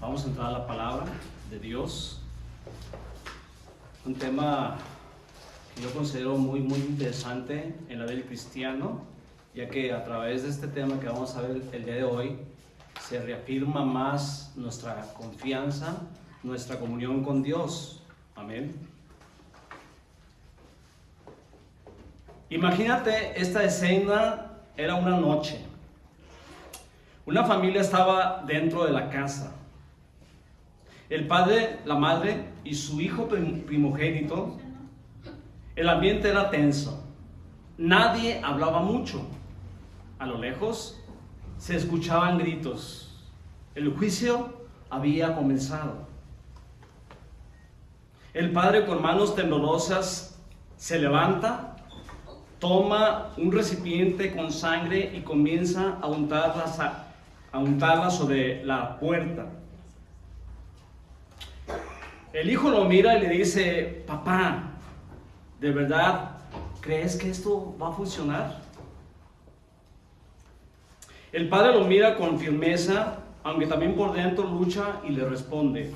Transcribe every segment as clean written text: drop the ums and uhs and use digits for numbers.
Vamos a entrar a la palabra de Dios. Un tema que yo considero muy interesante en la vida del cristiano, ya que a través de este tema que vamos a ver el día de hoy, se reafirma más nuestra confianza, nuestra comunión con Dios. Amén. Imagínate esta escena, era una noche. Una familia estaba dentro de la casa. El padre, la madre y su hijo primogénito. El ambiente era tenso. Nadie hablaba mucho. A lo lejos se escuchaban gritos. El juicio había comenzado. El padre, con manos temblorosas, se levanta, toma un recipiente con sangre y comienza a untarla sobre la puerta. El hijo lo mira y le dice: papá, ¿de verdad crees que esto va a funcionar? El padre lo mira con firmeza, aunque también por dentro lucha, y le responde: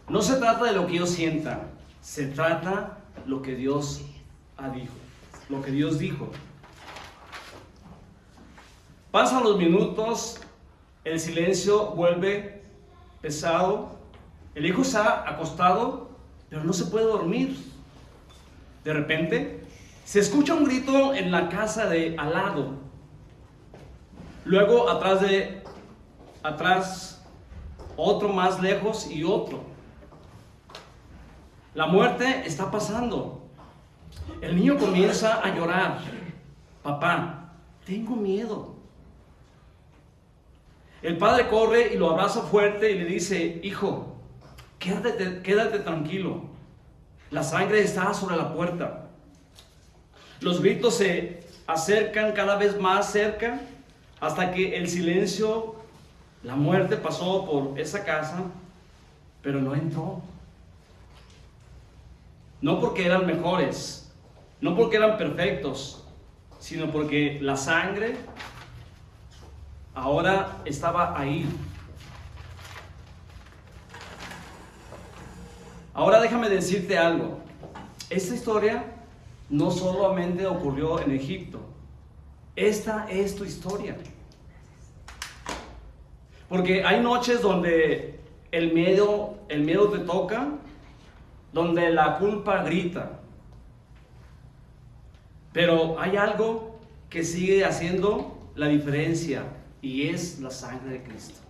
no se trata de lo que yo sienta, se trata de lo que Dios dijo. Pasan los minutos, el silencio vuelve pesado. El hijo está acostado, pero no se puede dormir. De repente, se escucha un grito en la casa de al lado. Luego, atrás, otro más lejos y otro. La muerte está pasando. El niño comienza a llorar. Papá, tengo miedo. El padre corre y lo abraza fuerte y le dice: hijo, quédate tranquilo. La sangre está sobre la puerta. Los gritos se acercan cada vez más cerca hasta que el silencio, la muerte pasó por esa casa, pero no entró. No porque eran mejores, no porque eran perfectos, sino porque la sangre ahora estaba ahí. Ahora déjame decirte algo. Esta historia no solamente ocurrió en Egipto. Esta es tu historia. Porque hay noches donde el miedo te toca, donde la culpa grita. Pero hay algo que sigue haciendo la diferencia, y es la sangre de Cristo.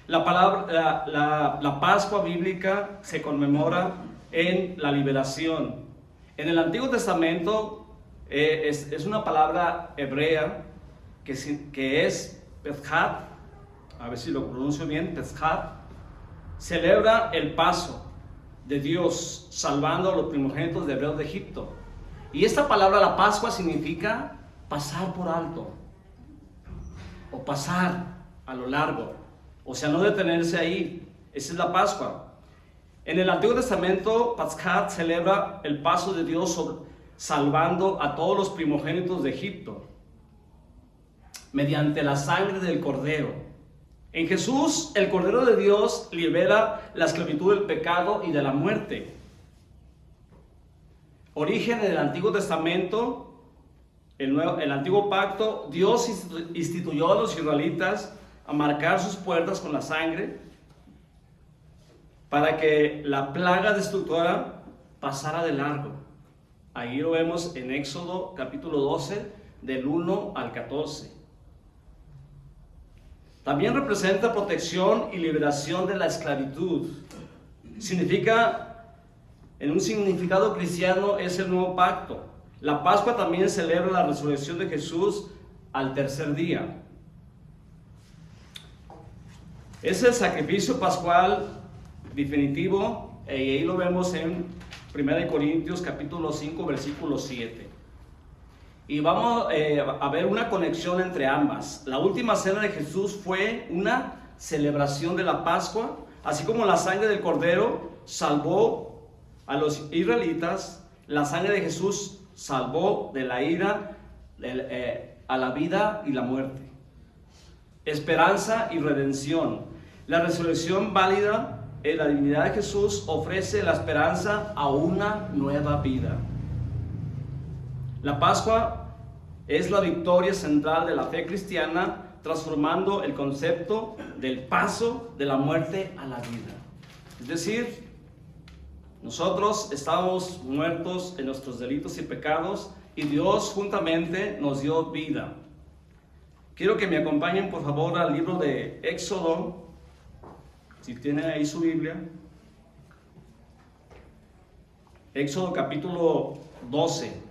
La Pascua bíblica se conmemora en la liberación. En el Antiguo Testamento es una palabra hebrea que es Peshat, a ver si lo pronuncio bien, Peshat. Celebra el paso de Dios salvando a los primogénitos de hebreos de Egipto. Y esta palabra, la Pascua, significa pasar por alto, o pasar a lo largo, o sea, no detenerse ahí. Esa es la Pascua. En el Antiguo Testamento, Paschat celebra el paso de Dios salvando a todos los primogénitos de Egipto mediante la sangre del Cordero. En Jesús, el Cordero de Dios libera la esclavitud del pecado y de la muerte. Origen del Antiguo Testamento. El antiguo pacto, Dios instituyó a los israelitas a marcar sus puertas con la sangre para que la plaga destructora pasara de largo. Ahí lo vemos en Éxodo capítulo 12, del 1 al 14. También representa protección y liberación de la esclavitud. Significa, en un significado cristiano, es el nuevo pacto. La Pascua también celebra la resurrección de Jesús al tercer día. Es el sacrificio pascual definitivo, y ahí lo vemos en 1 Corintios capítulo 5, versículo 7. Y vamos a ver una conexión entre ambas. La última cena de Jesús fue una celebración de la Pascua, así como la sangre del Cordero salvó a los israelitas. La sangre de Jesús salvó de la ira a la vida y la muerte. esperanza y redención. La resurrección válida en la divinidad de Jesús ofrece la esperanza a una nueva vida. La Pascua es la victoria central de la fe cristiana, transformando el concepto del paso de la muerte a la vida. Es decir, nosotros estábamos muertos en nuestros delitos y pecados y Dios juntamente nos dio vida. Quiero que me acompañen por favor al libro de Éxodo, si tienen ahí su Biblia. Éxodo capítulo 12,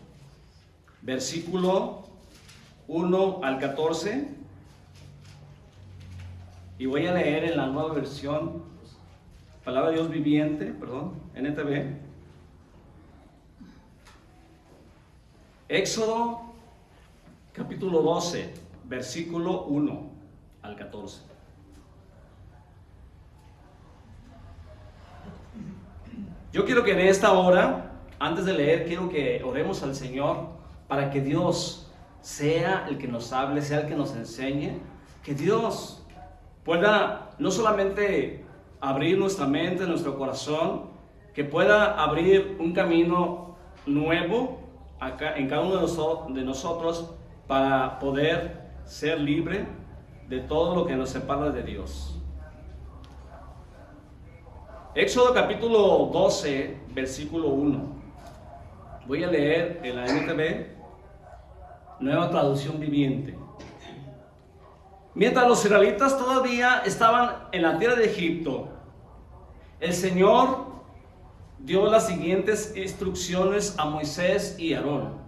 versículo 1 al 14. Y voy a leer en la nueva versión, Palabra de Dios Viviente, NTV. Éxodo capítulo 12, versículo 1 al 14. Yo quiero que en esta hora, antes de leer, quiero que oremos al Señor para que Dios sea el que nos hable, sea el que nos enseñe, que Dios pueda no solamente abrir nuestra mente, nuestro corazón, que pueda abrir un camino nuevo acá en cada uno de nosotros para poder ser libre de todo lo que nos separa de Dios. Éxodo capítulo 12, versículo 1. Voy a leer en la NTV, Nueva Traducción Viviente. Mientras los israelitas todavía estaban en la tierra de Egipto, el Señor dio las siguientes instrucciones a Moisés y Aarón.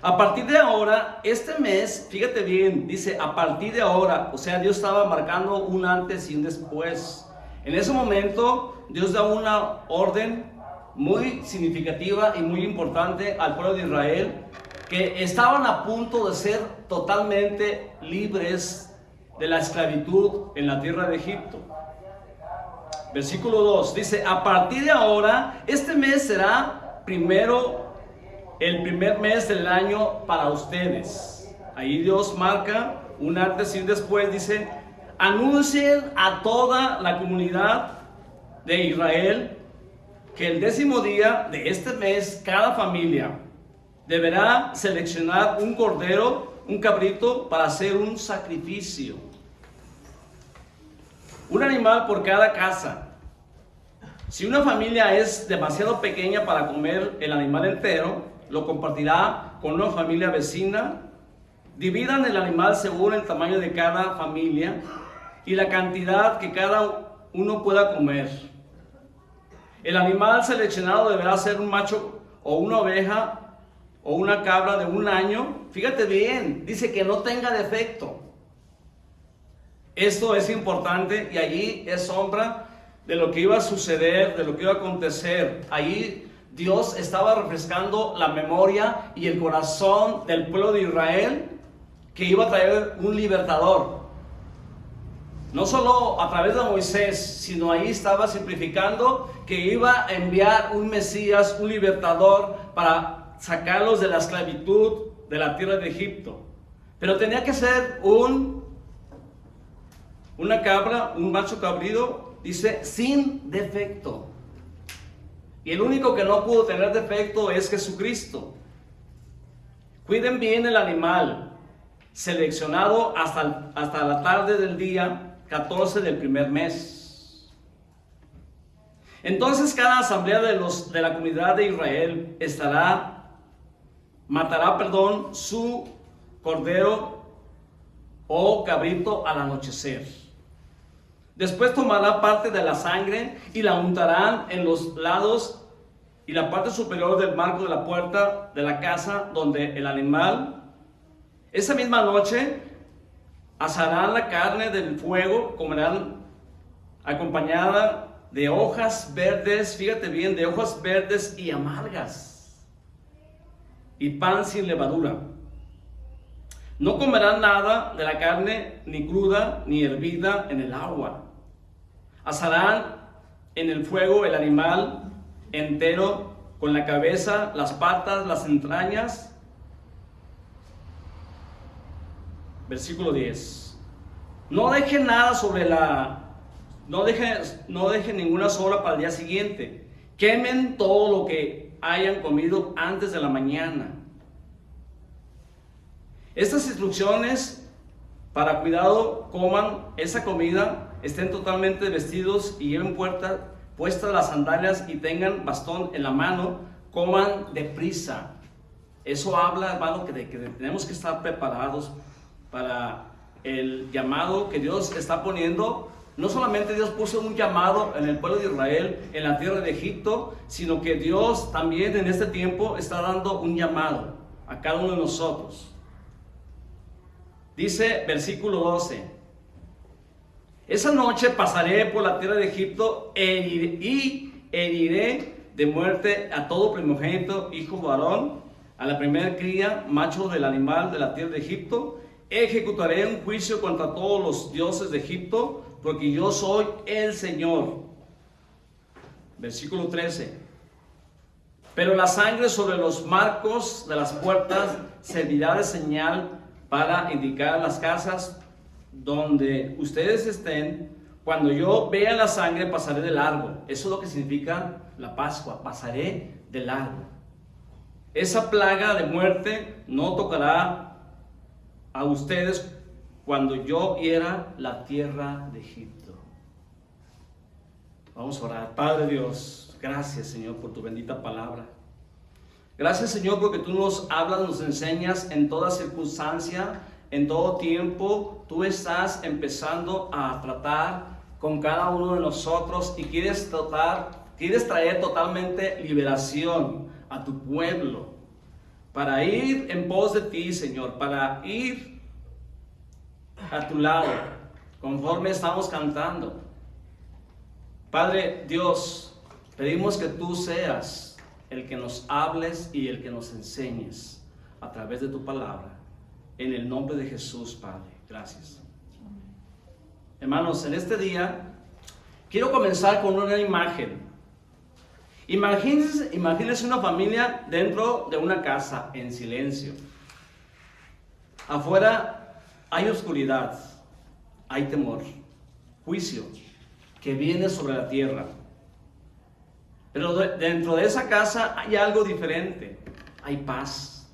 A partir de ahora, este mes, fíjate bien, dice a partir de ahora, o sea, Dios estaba marcando un antes y un después. En ese momento, Dios da una orden muy significativa y muy importante al pueblo de Israel, que estaban a punto de ser totalmente libres de la esclavitud en la tierra de Egipto. Versículo 2 dice, a partir de ahora, este mes será el primer mes del año para ustedes. Ahí Dios marca un antes y un después, dice, anuncien a toda la comunidad de Israel que el 10º día de este mes, cada familia deberá seleccionar un cordero, un cabrito, para hacer un sacrificio. Un animal por cada casa. Si una familia es demasiado pequeña para comer el animal entero, lo compartirá con una familia vecina. Dividan el animal según el tamaño de cada familia y la cantidad que cada uno pueda comer. El animal seleccionado deberá ser un macho o una oveja o una cabra de 1 año. Fíjate bien, dice que no tenga defecto. Esto es importante y allí es sombra de lo que iba a suceder, de lo que iba a acontecer. Allí Dios estaba refrescando la memoria y el corazón del pueblo de Israel, que iba a traer un libertador. No solo a través de Moisés, sino ahí estaba simplificando que iba a enviar un Mesías, un libertador, para sacarlos de la esclavitud de la tierra de Egipto. Pero tenía que ser una cabra, un macho cabrío, dice, sin defecto. Y el único que no pudo tener defecto es Jesucristo. Cuiden bien el animal, seleccionado hasta la tarde del día 14 del primer mes. Entonces cada asamblea de la comunidad de Israel matará su cordero o cabrito al anochecer. Después tomará parte de la sangre y la untarán en los lados y la parte superior del marco de la puerta de la casa donde el animal. Esa misma noche asarán la carne del fuego, comerán acompañada de hojas verdes, fíjate bien, de hojas verdes y amargas, y pan sin levadura. No comerán nada de la carne, ni cruda, ni hervida en el agua. Asarán en el fuego el animal entero, con la cabeza, las patas, las entrañas. Versículo 10. No dejen nada sobre no dejen ninguna sobra para el día siguiente. Quemen todo lo que hayan comido antes de la mañana. Estas instrucciones para cuidado: coman esa comida, estén totalmente vestidos y lleven puestas las sandalias y tengan bastón en la mano, coman deprisa. Eso habla, hermano, que tenemos que estar preparados para el llamado que Dios está poniendo. No solamente Dios puso un llamado en el pueblo de Israel, en la tierra de Egipto, sino que Dios también en este tiempo está dando un llamado a cada uno de nosotros. Dice versículo 12: esa noche pasaré por la tierra de Egipto y heriré de muerte a todo primogénito, hijo varón, a la primera cría, macho del animal de la tierra de Egipto. Ejecutaré un juicio contra todos los dioses de Egipto, porque yo soy el Señor. Versículo 13. Pero la sangre sobre los marcos de las puertas servirá de señal para indicar las casas donde ustedes estén. Cuando yo vea la sangre, pasaré de largo. Eso es lo que significa la Pascua: pasaré de largo. Esa plaga de muerte no tocará a ustedes cuando yo hiera la tierra de Egipto. Vamos a orar. Padre Dios, gracias, Señor, por tu bendita palabra. Gracias, Señor, porque tú nos hablas, nos enseñas en toda circunstancia, en todo tiempo. Tú estás empezando a tratar con cada uno de nosotros y quieres traer totalmente liberación a tu pueblo, para ir en pos de ti, Señor, para ir a tu lado, conforme estamos cantando. Padre Dios, pedimos que tú seas el que nos hables y el que nos enseñes a través de tu palabra. En el nombre de Jesús, Padre. Gracias. Hermanos, en este día quiero comenzar con una imagen. Imagínense una familia dentro de una casa en silencio. Afuera hay oscuridad, hay temor, juicio que viene sobre la tierra. Pero dentro de esa casa hay algo diferente, hay paz.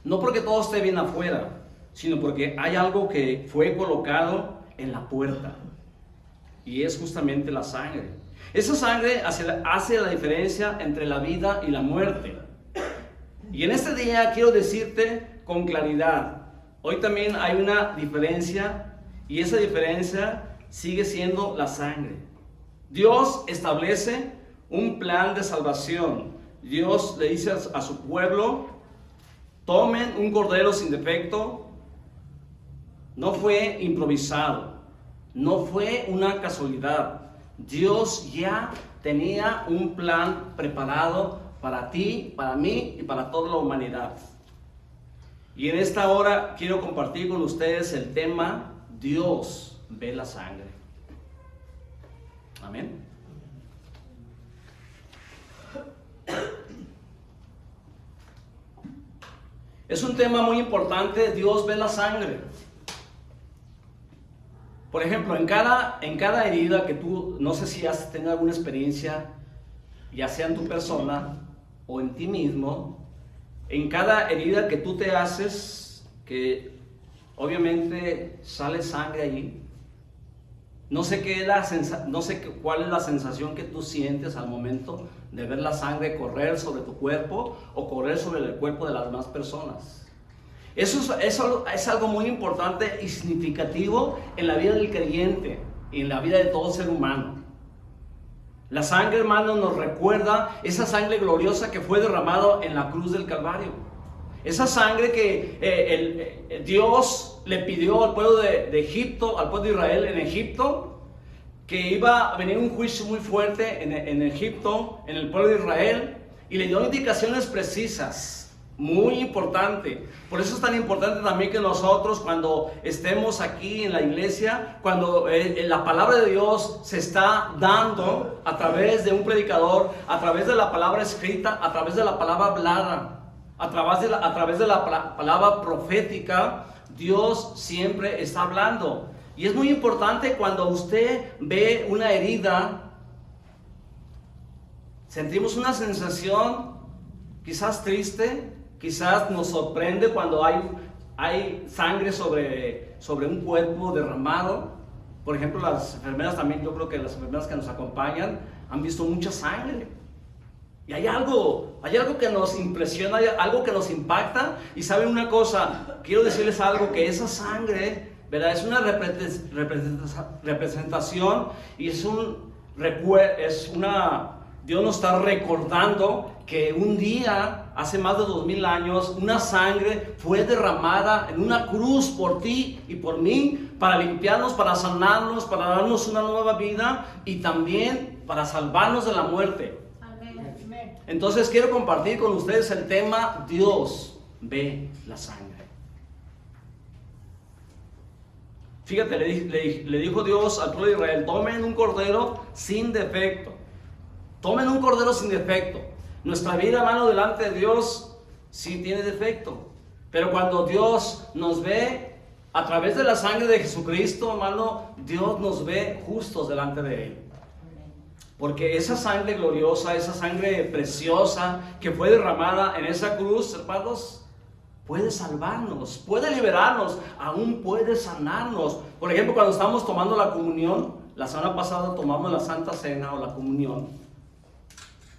No porque todo esté bien afuera, sino porque hay algo que fue colocado en la puerta, y es justamente la sangre. Esa sangre hace la diferencia entre la vida y la muerte. Y en este día quiero decirte con claridad, hoy también hay una diferencia, y esa diferencia sigue siendo la sangre. Dios establece un plan de salvación. Dios le dice a su pueblo: tomen un cordero sin defecto. No fue improvisado, no fue una casualidad. Dios ya tenía un plan preparado para ti, para mí y para toda la humanidad. Y en esta hora quiero compartir con ustedes el tema: Dios ve la sangre. Amén. Es un tema muy importante. Dios ve la sangre. Por ejemplo, en cada herida que tú, no sé si has tenido alguna experiencia, ya sea en tu persona o en ti mismo, en cada herida que tú te haces, que obviamente sale sangre allí. No sé cuál es la sensación que tú sientes al momento de ver la sangre correr sobre tu cuerpo o correr sobre el cuerpo de las demás personas. Eso es algo muy importante y significativo en la vida del creyente y en la vida de todo ser humano. La sangre, hermano, nos recuerda esa sangre gloriosa que fue derramada en la cruz del Calvario. Esa sangre que Dios le pidió al pueblo de Egipto, al pueblo de Israel en Egipto, que iba a venir un juicio muy fuerte en Egipto, en el pueblo de Israel, y le dio indicaciones precisas. Muy importante. Por eso es tan importante también que nosotros, cuando estemos aquí en la iglesia, cuando la palabra de Dios se está dando a través de un predicador, a través de la palabra escrita, a través de la palabra hablada, A través de la palabra profética, Dios siempre está hablando. Y es muy importante cuando usted ve una herida, sentimos una sensación quizás triste, quizás nos sorprende cuando hay sangre sobre un cuerpo derramado. Por ejemplo, las enfermeras también, yo creo que las enfermeras que nos acompañan han visto mucha sangre. Y hay algo que nos impresiona, hay algo que nos impacta. Y saben una cosa, quiero decirles algo, que esa sangre, ¿verdad? Es una representación y Dios nos está recordando que un día, hace más de 2000 años, una sangre fue derramada en una cruz por ti y por mí, para limpiarnos, para sanarnos, para darnos una nueva vida y también para salvarnos de la muerte. Entonces quiero compartir con ustedes el tema: Dios ve la sangre. Fíjate, le dijo Dios al pueblo de Israel: tomen un cordero sin defecto. Tomen un cordero sin defecto. Nuestra vida, hermano, delante de Dios sí tiene defecto. Pero cuando Dios nos ve a través de la sangre de Jesucristo, hermano, Dios nos ve justos delante de Él. Porque esa sangre gloriosa, esa sangre preciosa que fue derramada en esa cruz, hermanos, puede salvarnos, puede liberarnos, aún puede sanarnos. Por ejemplo, cuando estamos tomando la comunión, la semana pasada tomamos la Santa Cena o la comunión.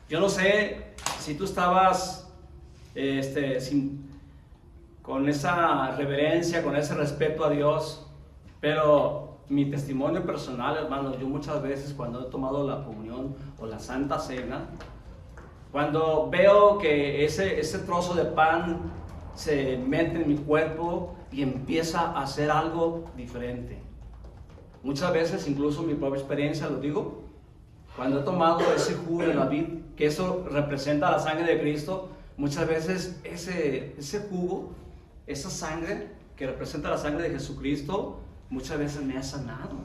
Yo no sé si tú estabas con esa reverencia, con ese respeto a Dios, pero mi testimonio personal, hermanos, yo muchas veces cuando he tomado la comunión o la Santa Cena, cuando veo que ese trozo de pan se mete en mi cuerpo y empieza a hacer algo diferente. Muchas veces, incluso mi propia experiencia, lo digo, cuando he tomado ese jugo de la vid, que eso representa la sangre de Cristo, muchas veces ese jugo, esa sangre que representa la sangre de Jesucristo, muchas veces me ha sanado.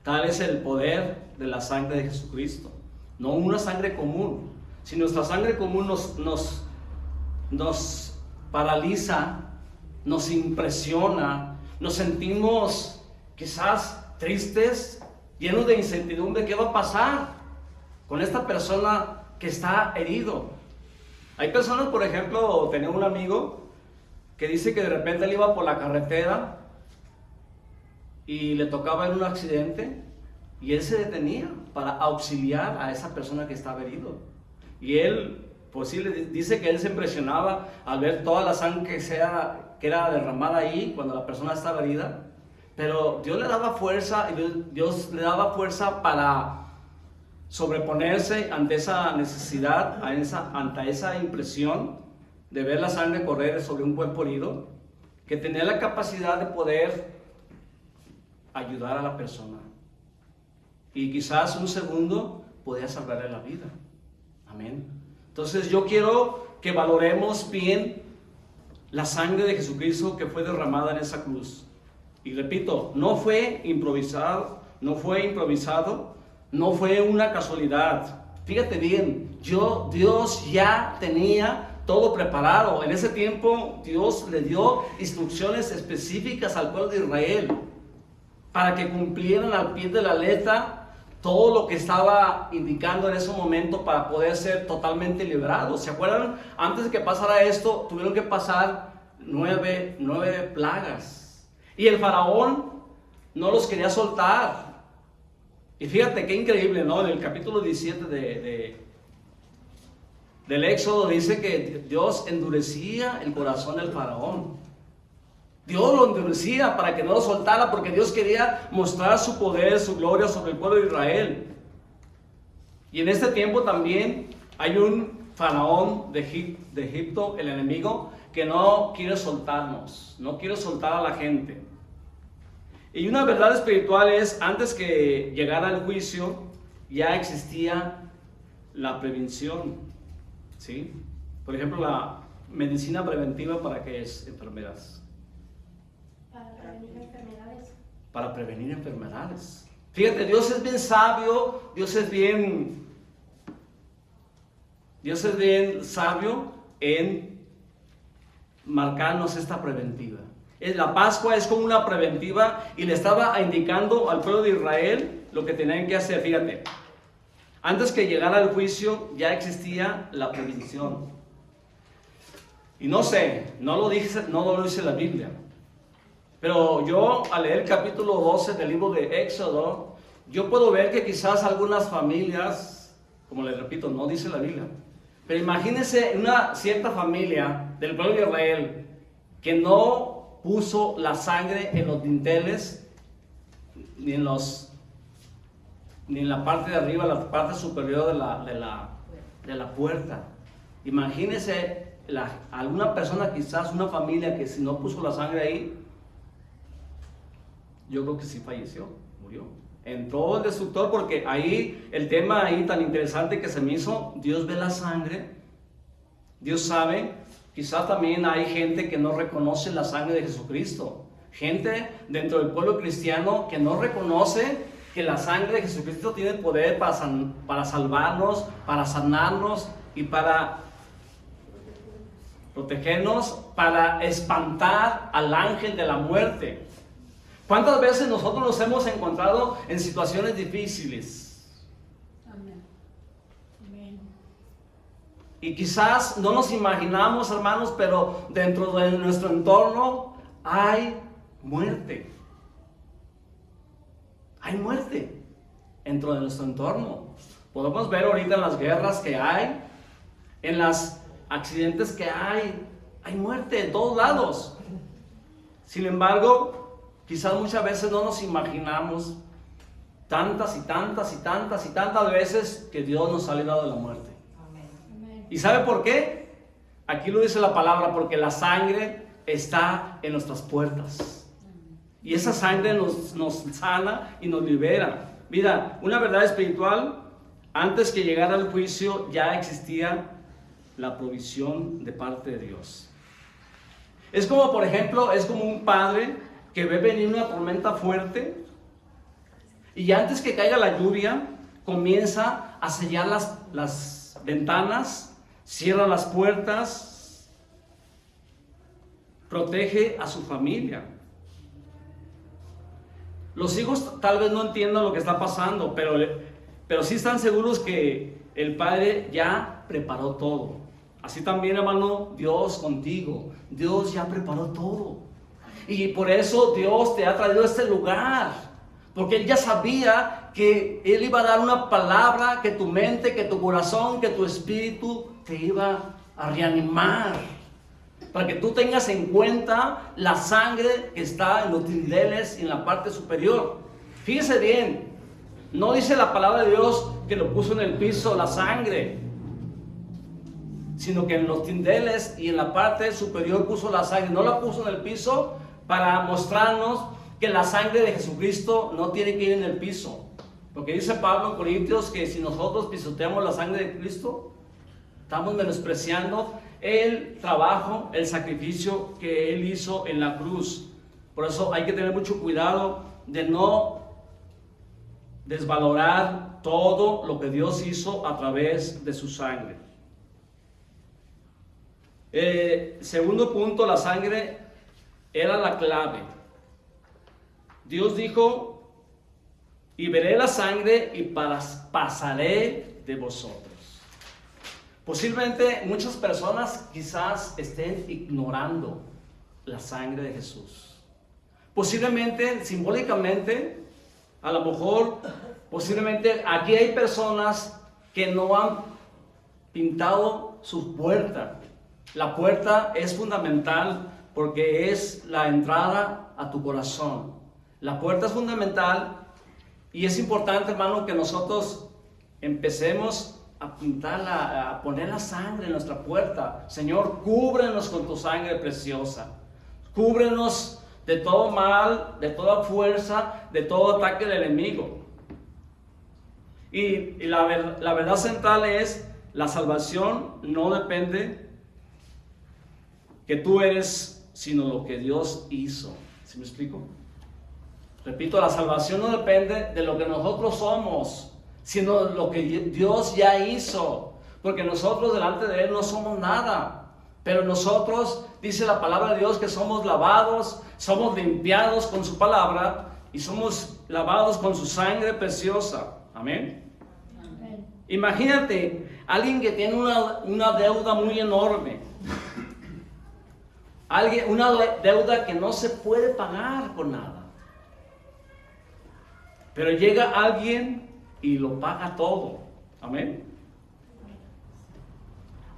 Tal es el poder de la sangre de Jesucristo. No una sangre común. Si nuestra sangre común nos paraliza, nos impresiona, nos sentimos quizás tristes, llenos de incertidumbre. ¿Qué va a pasar con esta persona que está herido? Hay personas, por ejemplo, tenía un amigo que dice que de repente él iba por la carretera y le tocaba ver un accidente y él se detenía para auxiliar a esa persona que estaba herido. Y él, pues sí, dice que él se impresionaba al ver toda la sangre que era derramada ahí cuando la persona estaba herida, pero Dios le daba fuerza y Dios le daba fuerza para sobreponerse ante esa necesidad, ante esa impresión de ver la sangre correr sobre un cuerpo herido, que tenía la capacidad de poder ayudar a la persona. Y quizás un segundo podía salvarle la vida. Amén. Entonces yo quiero que valoremos bien la sangre de Jesucristo que fue derramada en esa cruz. Y repito, no fue improvisado, no fue una casualidad. Fíjate bien, Dios ya tenía todo preparado. En ese tiempo Dios le dio instrucciones específicas al pueblo de Israel para que cumplieran al pie de la letra todo lo que estaba indicando en ese momento para poder ser totalmente liberados. ¿Se acuerdan? Antes de que pasara esto, tuvieron que pasar nueve plagas. Y el faraón no los quería soltar. Y fíjate qué increíble, ¿no? En el capítulo 17 del Éxodo dice que Dios endurecía el corazón del faraón. Dios lo endurecía para que no lo soltara, porque Dios quería mostrar su poder, su gloria sobre el pueblo de Israel. Y en este tiempo también hay un faraón de Egipto, el enemigo, que no quiere soltarnos, no quiere soltar a la gente. Y una verdad espiritual es, antes que llegara el juicio, ya existía la prevención, ¿sí? Por ejemplo, la medicina preventiva, ¿para qué es, enfermeras? Para prevenir enfermedades. Para prevenir enfermedades. Fíjate, Dios es bien sabio, Dios es bien Dios es bien sabio en marcarnos esta preventiva. La Pascua es como una preventiva y le estaba indicando al pueblo de Israel lo que tenían que hacer. Fíjate, antes que llegara el juicio ya existía la previsión. Y no sé, no lo dice la Biblia, pero yo al leer el capítulo 12 del libro de Éxodo, yo puedo ver que quizás algunas familias, como les repito, no dice la Biblia, pero imagínense una cierta familia del pueblo de Israel que no puso la sangre en los dinteles, ni en la parte de arriba, la parte superior de la puerta. Imagínense alguna persona, quizás una familia que si no puso la sangre ahí, yo creo que sí falleció, murió. Entró el destructor, porque ahí, el tema ahí tan interesante que se me hizo, Dios ve la sangre, Dios sabe. Quizás también hay gente que no reconoce la sangre de Jesucristo, gente dentro del pueblo cristiano que no reconoce que la sangre de Jesucristo tiene poder para salvarnos, para sanarnos y para protegernos, para espantar al ángel de la muerte. ¿Cuántas veces nosotros nos hemos encontrado en situaciones difíciles? Amén. Amén. Y quizás no nos imaginamos, hermanos, pero dentro de nuestro entorno hay muerte. Hay muerte dentro de nuestro entorno. Podemos ver ahorita en las guerras que hay, en los accidentes que hay muerte en todos lados. Sin embargo, quizás muchas veces no nos imaginamos tantas y tantas y tantas y tantas veces que Dios nos ha librado de la muerte. Amén. ¿Y sabe por qué? Aquí lo dice la palabra, porque la sangre está en nuestras puertas. Y esa sangre nos sana y nos libera. Mira, una verdad espiritual, antes que llegara el juicio ya existía la provisión de parte de Dios. Es como, por ejemplo, es como un padre que ve venir una tormenta fuerte y antes que caiga la lluvia comienza a sellar las ventanas, cierra las puertas, protege a su familia. Los hijos tal vez no entiendan lo que está pasando, pero sí están seguros que el Padre ya preparó todo. Así también, hermano, Dios contigo. Dios ya preparó todo. Y por eso Dios te ha traído a este lugar. Porque Él ya sabía que Él iba a dar una palabra, que tu mente, que tu corazón, que tu espíritu te iba a reanimar. Para que tú tengas en cuenta la sangre que está en los dinteles y en la parte superior. Fíjese bien, no dice la palabra de Dios que lo puso en el piso la sangre, sino que en los dinteles y en la parte superior puso la sangre. No la puso en el piso para mostrarnos que la sangre de Jesucristo no tiene que ir en el piso. Porque dice Pablo en Corintios que si nosotros pisoteamos la sangre de Cristo, estamos menospreciando el trabajo, el sacrificio que Él hizo en la cruz. Por eso hay que tener mucho cuidado de no desvalorar todo lo que Dios hizo a través de su sangre. Segundo punto, la sangre era la clave. Dios dijo: y veré la sangre y pasaré de vosotros. Posiblemente muchas personas quizás estén ignorando la sangre de Jesús. Posiblemente, simbólicamente, a lo mejor, posiblemente aquí hay personas que no han pintado su puerta. La puerta es fundamental porque es la entrada a tu corazón. La puerta es fundamental y es importante, hermano, que nosotros empecemos a pintarla, a poner la sangre en nuestra puerta. Señor, cúbrenos con tu sangre preciosa. Cúbrenos de todo mal, de toda fuerza, de todo ataque del enemigo. Y la verdad central es: la salvación no depende que tú eres, sino lo que Dios hizo. ¿Sí me explico? Repito, la salvación no depende de lo que nosotros somos, sino lo que Dios ya hizo. porque nosotros delante de Él no somos nada, pero nosotros, dice la palabra de Dios, que somos lavados, somos limpiados con su palabra y somos lavados con su sangre preciosa. Amén. Amén. Imagínate, alguien que tiene una deuda muy enorme, una deuda que no se puede pagar con nada, pero llega alguien y lo paga todo. Amén.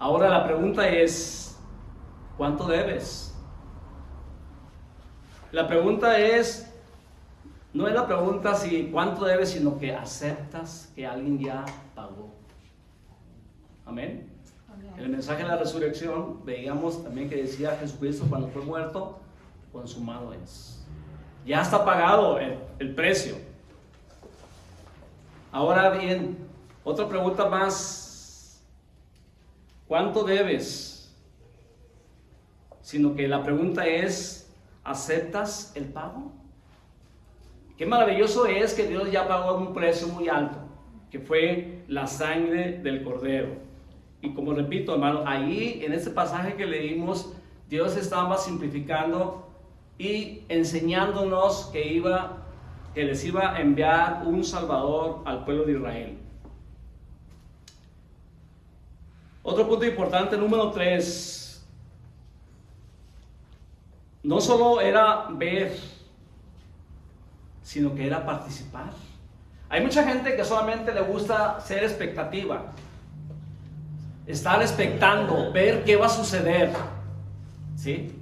Ahora la pregunta es, ¿cuánto debes? La pregunta es, no es la pregunta si cuánto debes, sino que aceptas que alguien ya pagó. Amén. En el mensaje de la resurrección veíamos también que decía Jesucristo cuando fue muerto, consumado es. Ya está pagado el precio. Ahora bien, otra pregunta más. ¿Cuánto debes? Sino que la pregunta es, ¿aceptas el pago? Qué maravilloso es que Dios ya pagó un precio muy alto, que fue la sangre del Cordero. Y como repito, hermano, ahí en este pasaje que leímos, Dios estaba simplificando y enseñándonos que les iba a enviar un Salvador al pueblo de Israel. Otro punto importante, número 3. No solo era ver, sino que era participar. Hay mucha gente que solamente le gusta ser expectativa, estar expectando, ver qué va a suceder, ¿sí?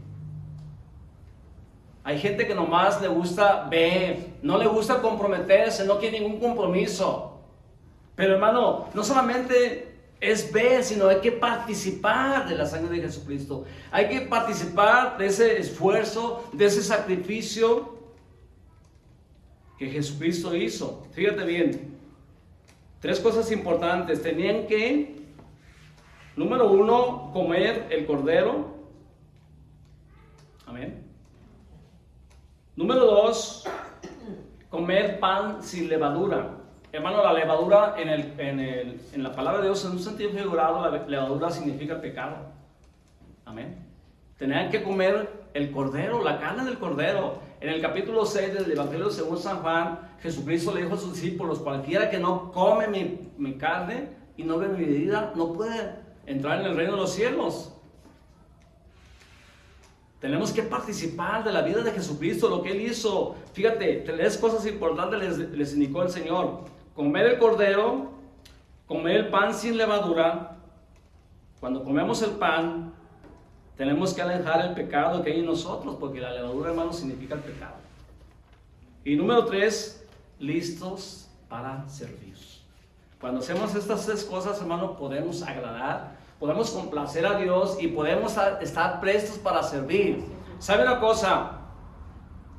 Hay gente que nomás le gusta ver, no le gusta comprometerse, no quiere ningún compromiso. Pero hermano, no solamente es ver, sino hay que participar de la sangre de Jesucristo. Hay que participar de ese esfuerzo, de ese sacrificio que Jesucristo hizo. Fíjate bien, 3 cosas importantes. Tenían que, número 1, comer el cordero. Amén. Número 2, comer pan sin levadura. Hermano, la levadura en la palabra de Dios, en un sentido figurado, la levadura significa pecado. Amén. Tenían que comer el cordero, la carne del cordero. En el capítulo 6 del Evangelio según San Juan, Jesucristo le dijo a sus discípulos: cualquiera que no come mi carne y no bebe mi bebida, no puede entrar en el reino de los cielos. Tenemos que participar de la vida de Jesucristo, lo que Él hizo. Fíjate, 3 cosas importantes les indicó el Señor: comer el cordero, comer el pan sin levadura. Cuando comemos el pan, tenemos que alejar el pecado que hay en nosotros, porque la levadura, hermano, significa el pecado. Y número 3, listos para servir. Cuando hacemos estas 3 cosas, hermano, podemos agradar, podemos complacer a Dios y podemos estar prestos para servir. ¿Sabe una cosa?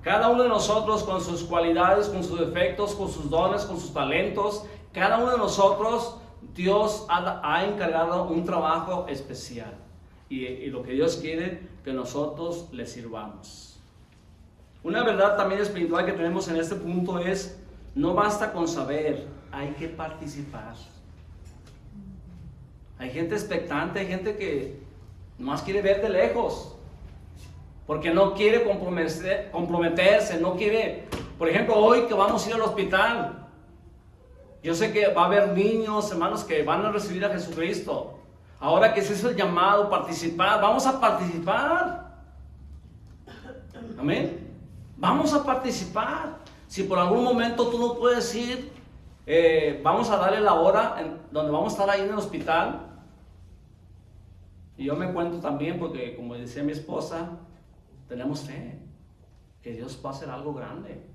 Cada uno de nosotros, con sus cualidades, con sus defectos, con sus dones, con sus talentos, cada uno de nosotros, Dios ha encargado un trabajo especial. Y lo que Dios quiere, que nosotros le sirvamos. Una verdad también espiritual que tenemos en este punto es: no basta con saber, hay que participar. Hay gente expectante, hay gente que nomás quiere ver de lejos, porque no quiere comprometerse, no quiere. Por ejemplo, hoy que vamos a ir al hospital, yo sé que va a haber niños, hermanos, que van a recibir a Jesucristo. Ahora que se hizo el llamado, participar, vamos a participar. Amén. Vamos a participar. Si por algún momento tú no puedes ir, vamos a darle la hora donde vamos a estar ahí en el hospital. Y yo me cuento también, porque como decía mi esposa, tenemos fe que Dios va a hacer algo grande.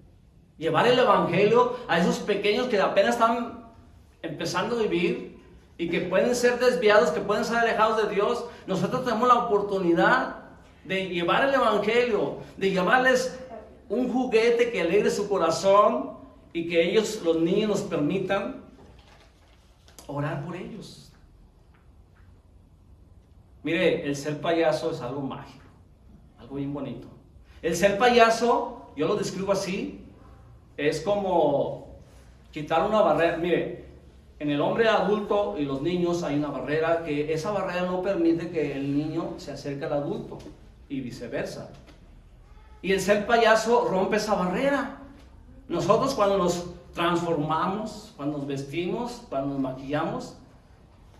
Llevar el evangelio a esos pequeños que apenas están empezando a vivir y que pueden ser desviados, que pueden ser alejados de Dios. Nosotros tenemos la oportunidad de llevar el evangelio, de llevarles un juguete que alegre su corazón y que ellos, los niños, nos permitan orar por ellos. Mire, el ser payaso es algo mágico, algo bien bonito. El ser payaso, yo lo describo así, es como quitar una barrera. Mire, en el hombre adulto y los niños hay una barrera, que esa barrera no permite que el niño se acerque al adulto y viceversa. Y el ser payaso rompe esa barrera. Nosotros cuando nos transformamos, cuando nos vestimos, cuando nos maquillamos,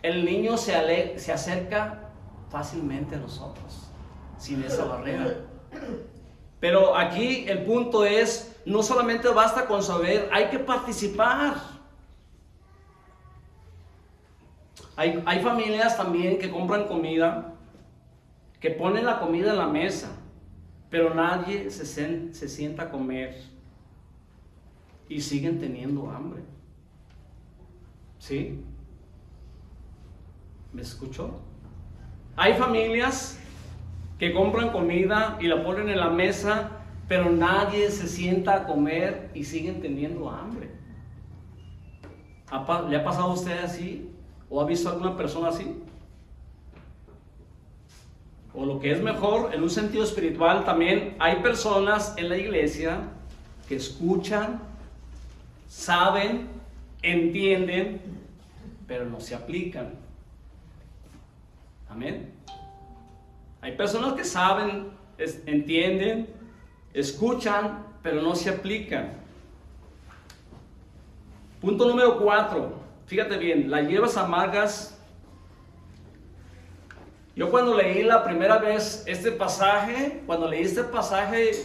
el niño se acerca fácilmente a nosotros, sin esa barrera. Pero aquí el punto es, no solamente basta con saber, hay que participar. Hay familias también que compran comida, que ponen la comida en la mesa, pero nadie se sienta a comer y siguen teniendo hambre. ¿Sí? ¿Me escuchó? Hay familias que compran comida y la ponen en la mesa, pero nadie se sienta a comer y siguen teniendo hambre. ¿Le ha pasado a usted así? ¿O ha visto a alguna persona así? O lo que es mejor, en un sentido espiritual también hay personas en la iglesia que escuchan, saben, entienden, pero no se aplican. Amén. Hay personas que saben, entienden, escuchan, pero no se aplican. Punto número 4. Fíjate bien, las hierbas amargas. Yo cuando leí la primera vez este pasaje,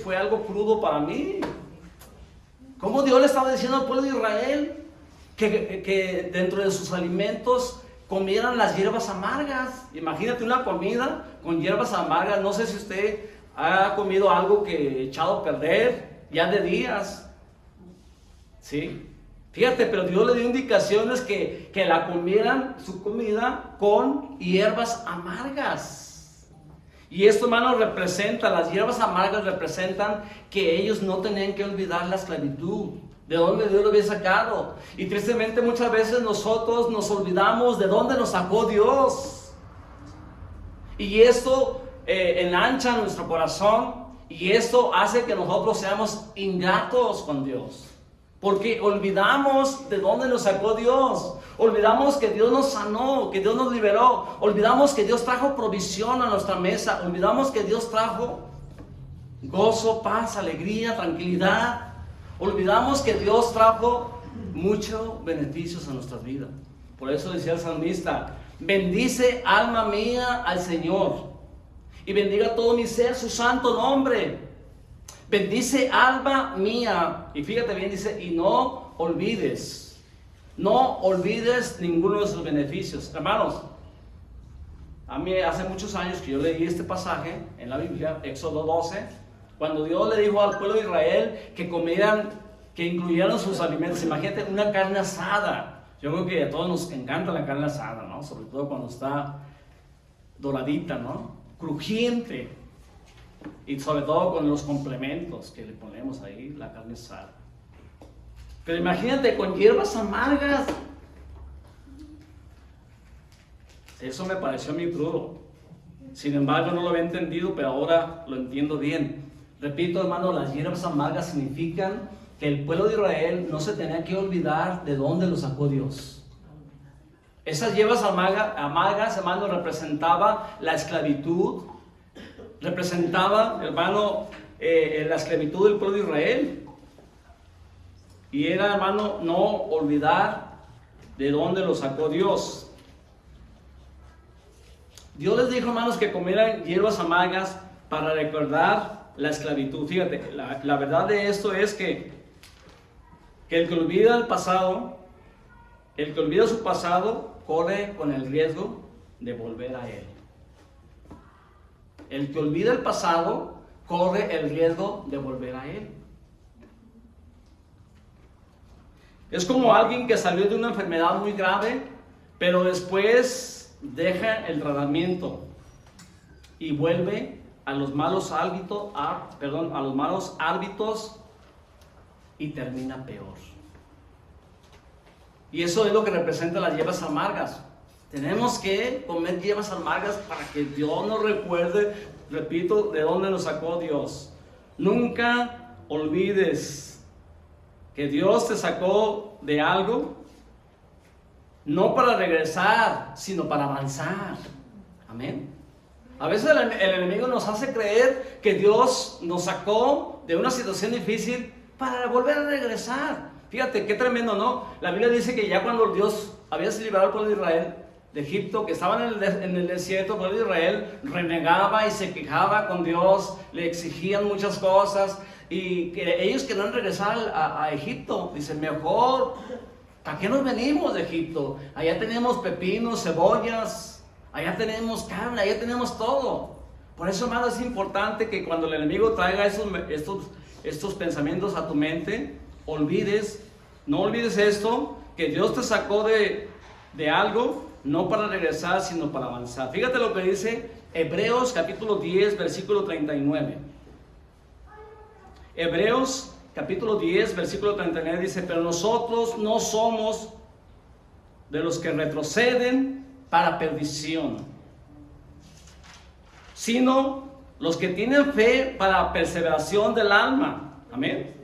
fue algo crudo para mí. ¿Cómo Dios le estaba diciendo al pueblo de Israel que dentro de sus alimentos comieran las hierbas amargas? Imagínate una comida con hierbas amargas. No sé si usted ha comido algo que echado a perder ya de días. ¿Sí? Fíjate, pero Dios le dio indicaciones que la comieran, su comida, con hierbas amargas. Y esto, hermano, las hierbas amargas representan que ellos no tenían que olvidar la esclavitud, de dónde Dios lo había sacado. Y tristemente muchas veces nosotros nos olvidamos de dónde nos sacó Dios. Y esto ensancha nuestro corazón, y esto hace que nosotros seamos ingratos con Dios. Porque olvidamos de dónde nos sacó Dios. Olvidamos que Dios nos sanó, que Dios nos liberó. Olvidamos que Dios trajo provisión a nuestra mesa. Olvidamos que Dios trajo gozo, paz, alegría, tranquilidad. Olvidamos que Dios trajo muchos beneficios a nuestras vidas. Por eso decía el salmista: bendice alma mía al Señor, y bendiga todo mi ser su santo nombre. Bendice alma mía. Y fíjate bien, dice, y no olvides ninguno de sus beneficios. Hermanos, a mí hace muchos años que yo leí este pasaje en la Biblia, Éxodo 12, cuando Dios le dijo al pueblo de Israel que incluyeran sus alimentos. Imagínate una carne asada. Yo creo que a todos nos encanta la carne asada, ¿no? Sobre todo cuando está doradita, ¿no? Crujiente. Y sobre todo con los complementos que le ponemos ahí, la carne asada. Pero imagínate con hierbas amargas. Eso me pareció muy crudo. Sin embargo, no lo había entendido, pero ahora lo entiendo bien. Repito, hermano, las hierbas amargas significan que el pueblo de Israel no se tenía que olvidar de dónde lo sacó Dios. Esas hierbas amargas, hermano, representaba la esclavitud. Representaba, hermano, la esclavitud del pueblo de Israel. Y era, hermano, no olvidar de dónde lo sacó Dios. Dios les dijo, hermanos, que comieran hierbas amargas para recordar la esclavitud. Fíjate, la verdad de esto es que el que olvida el pasado, el que olvida su pasado, corre con el riesgo de volver a él. El que olvida el pasado corre el riesgo de volver a él. Es como alguien que salió de una enfermedad muy grave, pero después deja el tratamiento y vuelve a los malos hábitos y termina peor. Y eso es lo que representa las hierbas amargas. Tenemos que comer hierbas amargas para que Dios nos recuerde, repito, de dónde nos sacó Dios. Nunca olvides que Dios te sacó de algo no para regresar, sino para avanzar. Amén. A veces el enemigo nos hace creer que Dios nos sacó de una situación difícil para volver a regresar. Fíjate qué tremendo, ¿no? La Biblia dice que ya cuando Dios había liberado al pueblo de Israel de Egipto, que estaban en el desierto, el pueblo de Israel renegaba y se quejaba con Dios, le exigían muchas cosas y que ellos querían regresar a Egipto. Dicen, mejor, ¿para qué nos venimos de Egipto? Allá tenemos pepinos, cebollas, allá tenemos carne, allá tenemos todo. Por eso, hermano, es importante que cuando el enemigo traiga estos pensamientos a tu mente, no olvides esto, que Dios te sacó de algo, no para regresar, sino para avanzar. Fíjate lo que dice Hebreos capítulo 10, versículo 39. Hebreos capítulo 10, versículo 39 dice, pero nosotros no somos de los que retroceden para perdición, sino los que tienen fe para perseveración del alma. Amén.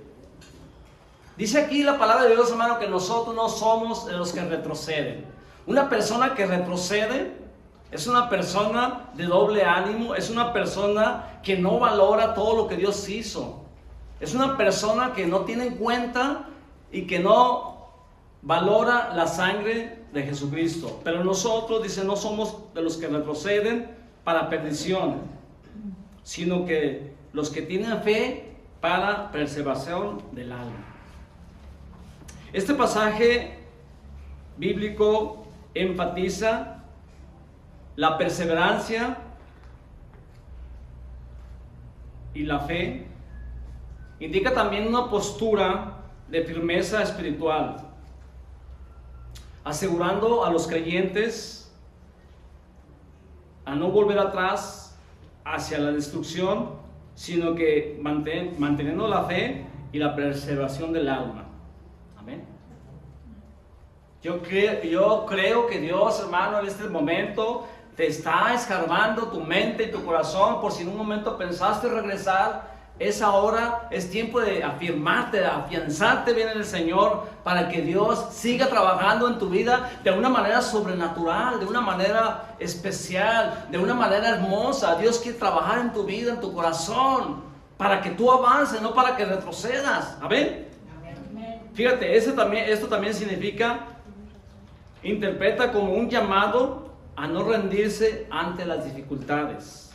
Dice aquí la palabra de Dios, hermano, que nosotros no somos de los que retroceden. Una persona que retrocede es una persona de doble ánimo, es una persona que no valora todo lo que Dios hizo. Es una persona que no tiene en cuenta y que no valora la sangre de Jesucristo. Pero nosotros, dice, no somos de los que retroceden para perdición, sino que los que tienen fe para perseveración del alma. Este pasaje bíblico enfatiza la perseverancia y la fe. Indica también una postura de firmeza espiritual, asegurando a los creyentes a no volver atrás hacia la destrucción, sino que manteniendo la fe y la preservación del alma. Amén. Yo creo que Dios, hermano, en este momento te está escarbando tu mente y tu corazón por si en un momento pensaste regresar. Es ahora, es tiempo de afirmarte, de afianzarte bien en el Señor para que Dios siga trabajando en tu vida de una manera sobrenatural, de una manera especial, de una manera hermosa. Dios quiere trabajar en tu vida, en tu corazón, para que tú avances, no para que retrocedas. ¿Amén? Fíjate, esto también significa, interpreta como un llamado a no rendirse ante las dificultades,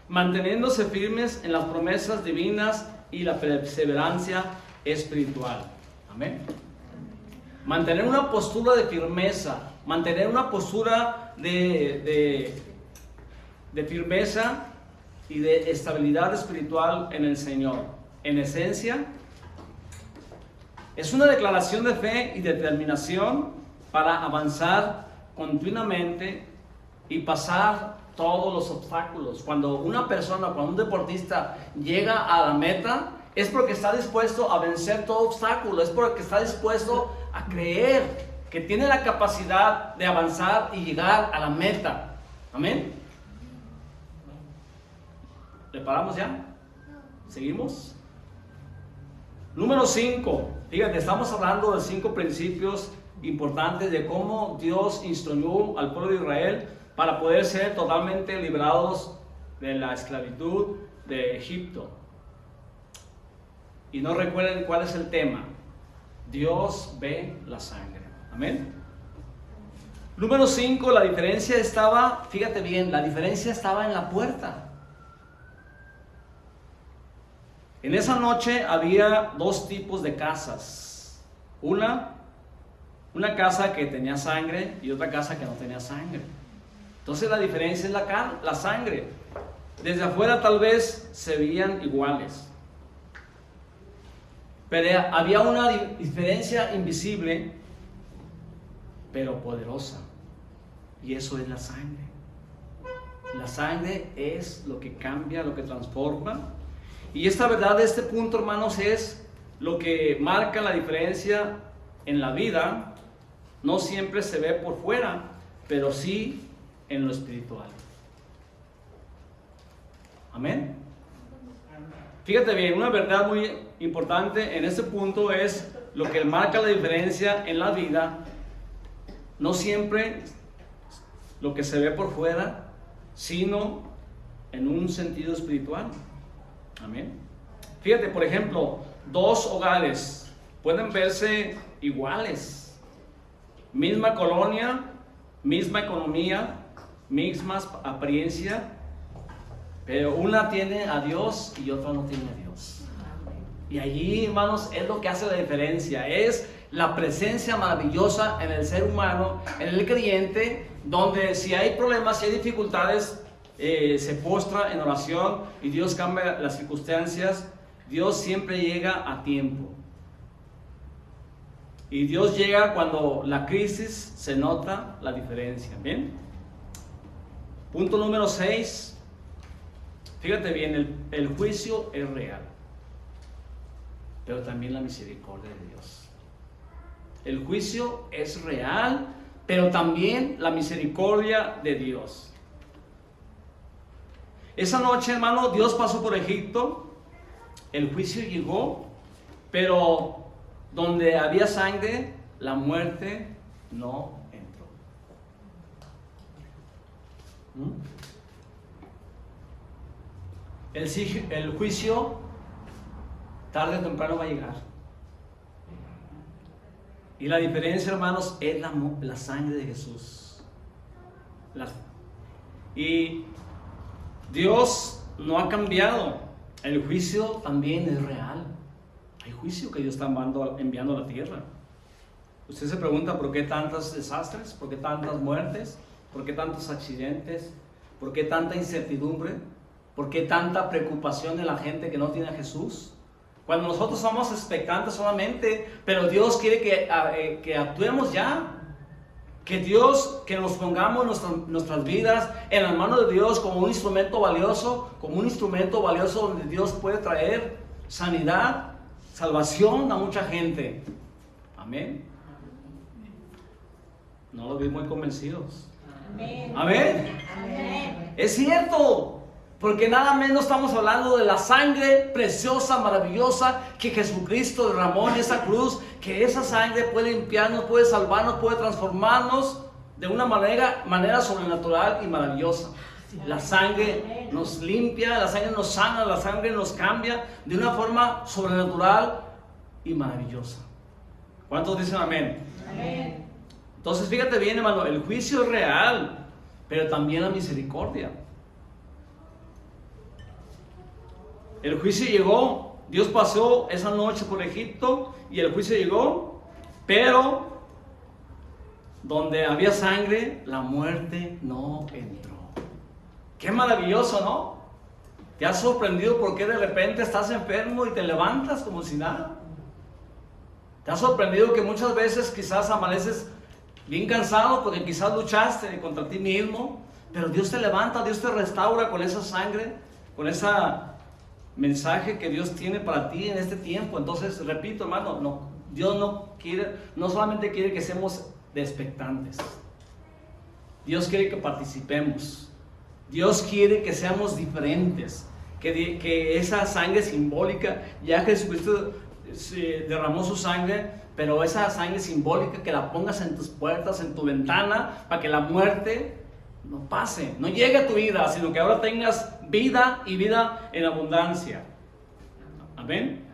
manteniéndose firmes en las promesas divinas y la perseverancia espiritual. Amén. Mantener una postura de firmeza, mantener una postura de firmeza y de estabilidad espiritual en el Señor. En esencia, es una declaración de fe y determinación para avanzar continuamente y pasar todos los obstáculos. Cuando un deportista llega a la meta, es porque está dispuesto a vencer todo obstáculo, es porque está dispuesto a creer que tiene la capacidad de avanzar y llegar a la meta. Amén. ¿Le paramos ya? ¿Seguimos? Número 5. Fíjate, estamos hablando de 5 principios importantes de cómo Dios instruyó al pueblo de Israel para poder ser totalmente liberados de la esclavitud de Egipto. Y no recuerden cuál es el tema. Dios ve la sangre. Amén. Número 5, la diferencia estaba, fíjate bien, la diferencia estaba en la puerta. En esa noche había 2 tipos de casas. Una casa que tenía sangre y otra casa que no tenía sangre. Entonces la diferencia es la sangre. Desde afuera tal vez se veían iguales, pero había una diferencia invisible, pero poderosa. Y eso es la sangre. La sangre es lo que cambia, lo que transforma. Y esta verdad de este punto, hermanos, es lo que marca la diferencia en la vida. No siempre se ve por fuera, pero sí en lo espiritual. Amén. Fíjate bien, una verdad muy importante en este punto es lo que marca la diferencia en la vida no siempre lo que se ve por fuera, sino en un sentido espiritual. Amén. Fíjate, por ejemplo, dos hogares pueden verse iguales, misma colonia, misma economía, mismas apariencia, pero una tiene a Dios y otra no tiene a Dios. Y allí, hermanos, es lo que hace la diferencia, es la presencia maravillosa en el ser humano, en el creyente, donde si hay problemas, si hay dificultades, se postra en oración y Dios cambia las circunstancias. Dios siempre llega a tiempo. Y Dios llega cuando la crisis se nota la diferencia. ¿Bien? Punto número 6. Fíjate bien, el juicio es real, pero también la misericordia de Dios. El juicio es real, pero también la misericordia de Dios. Esa noche, hermano, Dios pasó por Egipto, el juicio llegó, pero donde había sangre, la muerte no entró. El juicio tarde o temprano va a llegar. Y la diferencia, hermanos, es la sangre de Jesús. Y Dios no ha cambiado. El juicio también es real. Hay juicio que Dios está enviando a la tierra. Usted se pregunta por qué tantos desastres, por qué tantas muertes, por qué tantos accidentes, por qué tanta incertidumbre, por qué tanta preocupación de la gente que no tiene a Jesús. Cuando nosotros somos expectantes solamente, pero Dios quiere que actuemos ya. Que nos pongamos nuestras vidas en las manos de Dios como un instrumento valioso, donde Dios puede traer sanidad, salvación a mucha gente. Amén. No los vi muy convencidos. Amén. Amén. Amén. Es cierto. Porque nada menos estamos hablando de la sangre preciosa, maravillosa que Jesucristo derramó en esa cruz, que esa sangre puede limpiarnos, puede salvarnos, puede transformarnos de una manera sobrenatural y maravillosa. La sangre nos limpia, la sangre nos sana, la sangre nos cambia de una forma sobrenatural y maravillosa. ¿Cuántos dicen amén? Amén. Entonces fíjate bien, hermano, el juicio es real, pero también la misericordia. El juicio llegó, Dios pasó esa noche por Egipto y el juicio llegó, pero donde había sangre, la muerte no entró. Qué maravilloso, ¿no? ¿Te has sorprendido por qué de repente estás enfermo y te levantas como si nada? ¿Te has sorprendido que muchas veces quizás amaneces bien cansado porque quizás luchaste contra ti mismo, pero Dios te levanta, Dios te restaura con esa sangre, con esa mensaje que Dios tiene para ti en este tiempo? Entonces, repito, hermano, Dios no solamente quiere que seamos expectantes. Dios quiere que participemos. Dios quiere que seamos diferentes. Que esa sangre simbólica, ya Jesucristo derramó su sangre, pero esa sangre simbólica que la pongas en tus puertas, en tu ventana, para que la muerte no pase, no llegue a tu vida, sino que ahora tengas vida y vida en abundancia. Amén.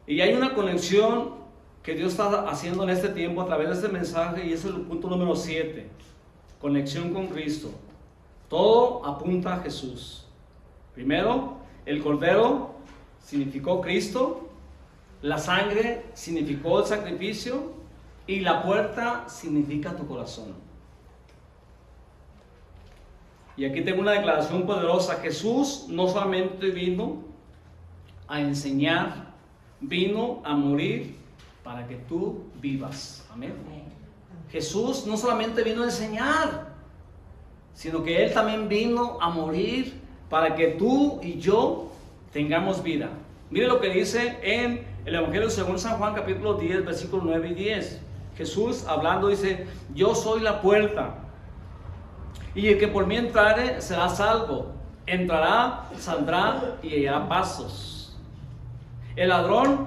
Y hay una conexión que Dios está haciendo en este tiempo a través de este mensaje, y es el punto número 7, conexión con Cristo. Todo apunta a Jesús. Primero, el cordero significó Cristo, la sangre significó el sacrificio, y la puerta significa tu corazón. Y aquí tengo una declaración poderosa. Jesús no solamente vino a enseñar, vino a morir para que tú vivas. Amén. Jesús no solamente vino a enseñar, sino que Él también vino a morir para que tú y yo tengamos vida. Mire lo que dice en el Evangelio según San Juan, capítulo 10, versículos 9 y 10. Jesús hablando dice: yo soy la puerta, y el que por mí entrare será salvo. Entrará, saldrá y hallará pasos. El ladrón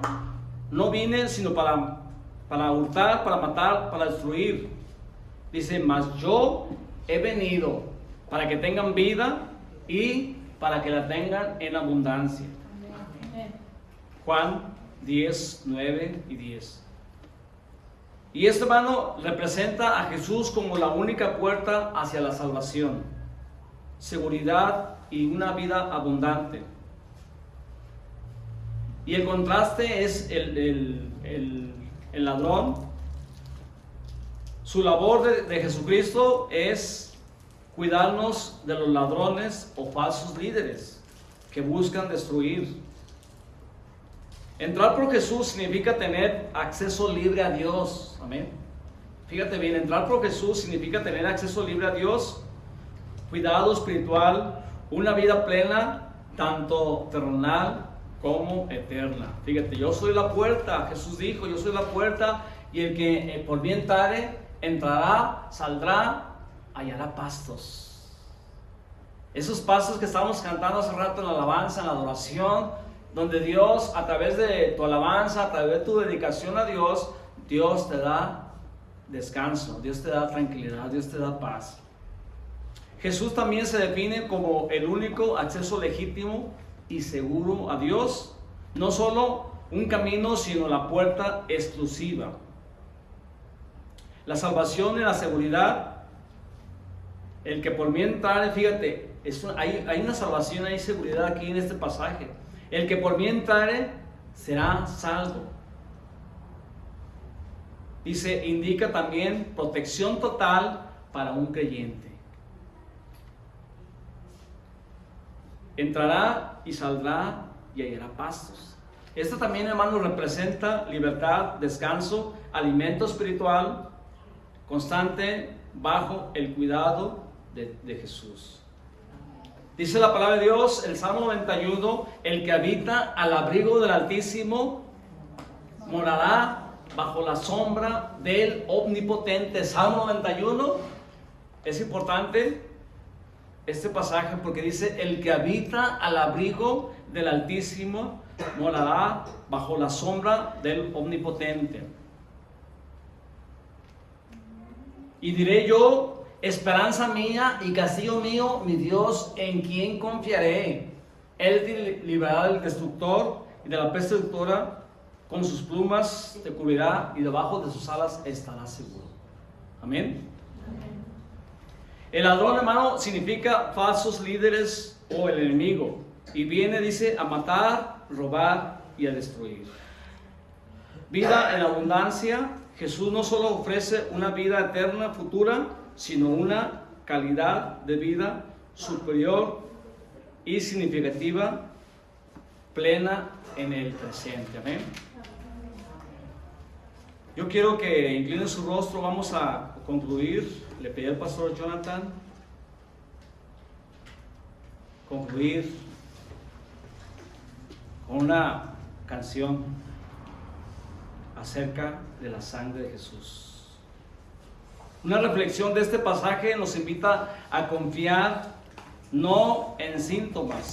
no vine sino para hurtar, para matar, para destruir. Dice, mas yo he venido para que tengan vida y para que la tengan en abundancia. Juan 10, 9 y 10. Y esto, hermano, representa a Jesús como la única puerta hacia la salvación, seguridad y una vida abundante. Y el contraste es el ladrón. Su labor de Jesucristo es cuidarnos de los ladrones o falsos líderes que buscan destruir. Entrar por Jesús significa tener acceso libre a Dios. Amén. Fíjate bien, entrar por Jesús significa tener acceso libre a Dios, cuidado espiritual, una vida plena, tanto terrenal como eterna. Fíjate, yo soy la puerta. Jesús dijo, yo soy la puerta, y el que por mí entrare, entrará, saldrá, hallará pastos. Esos pastos que estábamos cantando hace rato en la alabanza, en la adoración, donde Dios, a través de tu alabanza, a través de tu dedicación a Dios, Dios te da descanso, Dios te da tranquilidad, Dios te da paz. Jesús también se define como el único acceso legítimo y seguro a Dios, no solo un camino, sino la puerta exclusiva. La salvación y la seguridad, el que por mí entrare, fíjate, hay una salvación, hay seguridad aquí en este pasaje. El que por mí entrare será salvo. Dice, indica también protección total para un creyente. Entrará y saldrá y hallará pastos. Esto también, hermano, representa libertad, descanso, alimento espiritual constante bajo el cuidado de Jesús. Dice la palabra de Dios, el Salmo 91, el que habita al abrigo del Altísimo morará bajo la sombra del Omnipotente. Salmo 91, es importante este pasaje porque dice, el que habita al abrigo del Altísimo morará bajo la sombra del Omnipotente. Y diré yo, esperanza mía y castillo mío, mi Dios, en quien confiaré. Él te librará del destructor y de la peste destructora, con sus plumas te cubrirá y debajo de sus alas estarás seguro. Amén. El ladrón, hermano, significa falsos líderes o el enemigo. Y viene, dice, a matar, robar y a destruir. Vida en abundancia. Jesús no solo ofrece una vida eterna futura, sino una calidad de vida superior y significativa, plena en el presente. Amén. Yo quiero que inclinen su rostro, vamos a concluir. Le pedí al pastor Jonathan concluir con una canción acerca de la sangre de Jesús. Una reflexión de este pasaje nos invita a confiar no en síntomas,